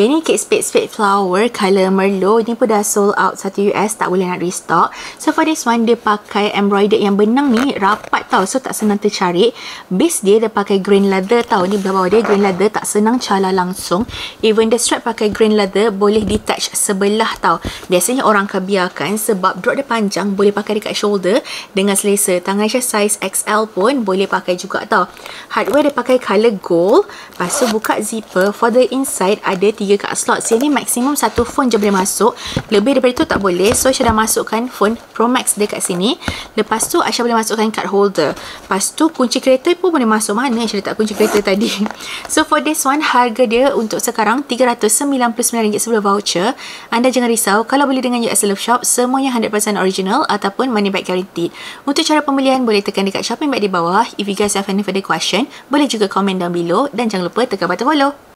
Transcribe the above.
Yang ni Kate Spade Flower colour Merlot. Ini pun dah sold out US, tak boleh nak restock. So for this one, dia pakai embroidered yang benang ni rapat tau, so tak senang tercari. Base dia pakai green leather tau. Ni belah bawah dia green leather, tak senang cala langsung. Even the strap pakai green leather, boleh detach sebelah tau. Biasanya orang akan biarkan sebab drop dia panjang, boleh pakai dekat shoulder dengan selesa. Tangan Aisyah size XL pun boleh pakai juga tau. Hardware dia pakai colour gold. Lepas tu buka zipper. For the inside ada 3 card slot. Sini maksimum 1 phone je boleh masuk. Lebih daripada itu tak boleh. So Aisyah dah masukkan phone Pro Max dekat sini. Lepas tu Aisyah boleh masukkan card holder. Lepas tu kunci kereta pun boleh masuk. Mana Aisyah letak kunci kereta tadi. So for this one, harga dia untuk sekarang RM399 sebelum voucher. Anda jangan risau, kalau beli dengan US Love Shop, semuanya 100% original ataupun money back guaranteed. Untuk cara pembelian, boleh tekan dekat shopping bag di bawah. If you guys have any further question, boleh juga komen down below dan jangan lupa tekan button follow.